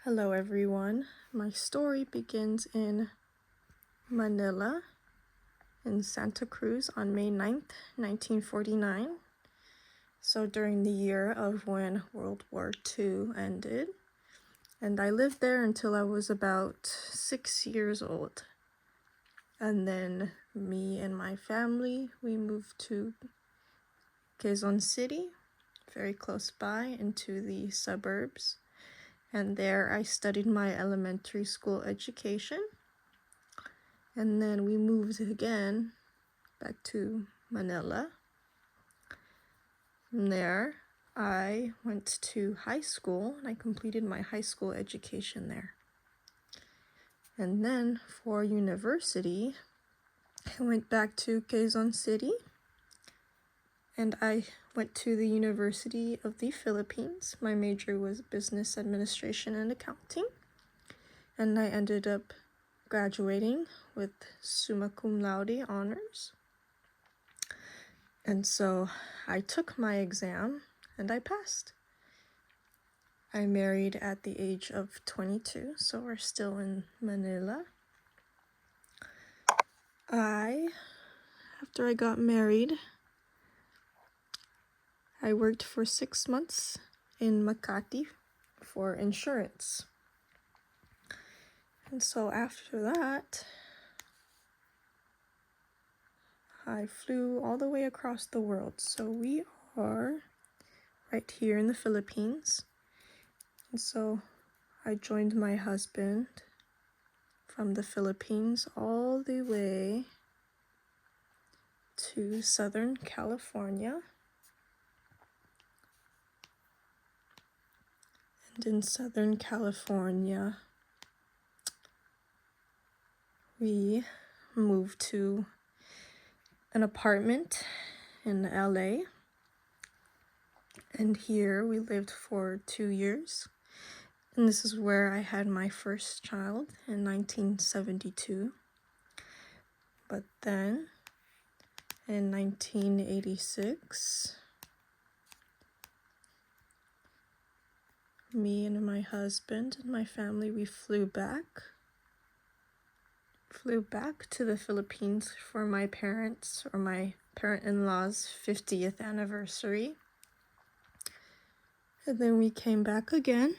Hello everyone. My story begins in Manila in Santa Cruz on May 9th, 1949. So during the year of when World War II ended. And I lived there until I was about 6 years old. And then me and my family, we moved to Quezon City, very close by, into the suburbs. And there I studied my elementary school education. And then we moved again back to Manila. From there, I went to high school and I completed my high school education there. And then for university, I went back to Quezon City and I went to the University of the Philippines. My major was business administration and accounting. And I ended up graduating with summa cum laude honors. And so I took my exam and I passed. I married at the age of 22, so we're still in Manila. After I got married, I worked for 6 months in Makati for insurance. And so after that, I flew all the way across the world. So we are right here in the Philippines. And so I joined my husband from the Philippines all the way to Southern California. And in Southern California, we moved to an apartment in LA. And here we lived for 2 years. And this is where I had my first child in 1972. But then in 1986, me and my husband and my family, we flew back to the Philippines for my parents' or my parent-in-law's 50th anniversary. And then we came back again.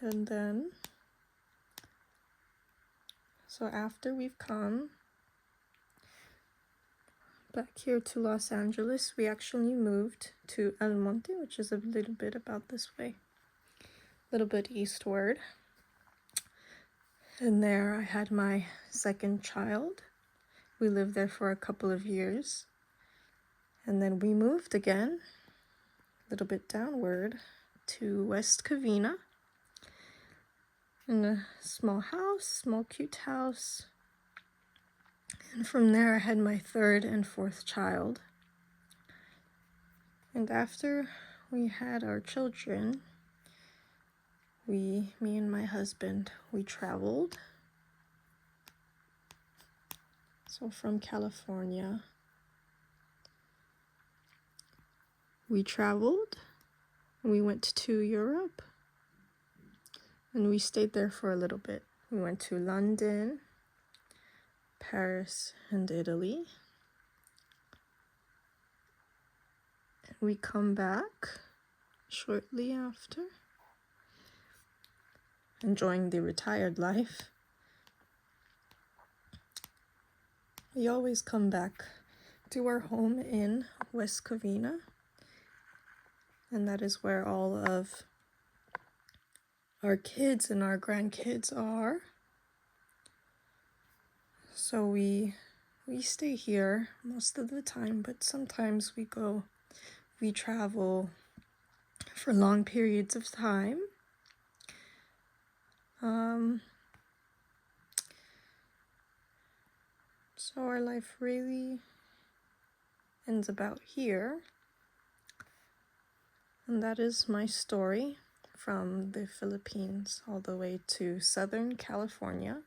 And then, so after we've come back here to Los Angeles, we actually moved to El Monte, which is a little bit about this way, a little bit eastward. And there I had my second child. We lived there for a couple of years. And then we moved again, a little bit downward, to West Covina, in a small cute house. And from there I had my third and fourth child. And after we had our children, me and my husband, we traveled. So from California, we traveled and we went to Europe and we stayed there for a little bit. We went to London, Paris, and Italy. And we come back shortly after, enjoying the retired life. We always come back to our home in West Covina, and that is where all of our kids and our grandkids are. So we stay here most of the time, but sometimes we travel for long periods of time. So our life really ends about here. And that is my story from the Philippines all the way to Southern California.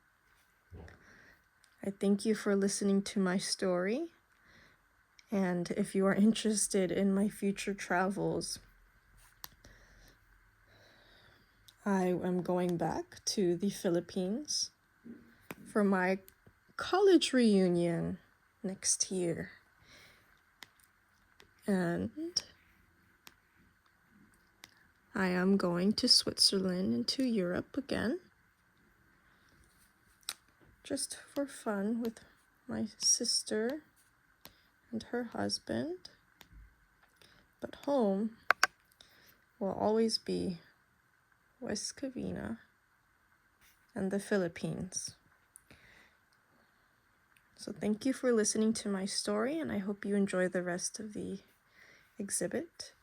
I thank you for listening to my story. And if you are interested in my future travels, I am going back to the Philippines for my college reunion next year. And I am going to Switzerland and to Europe again, just for fun with my sister and her husband. But home will always be West Covina and the Philippines. So thank you for listening to my story, and I hope you enjoy the rest of the exhibit.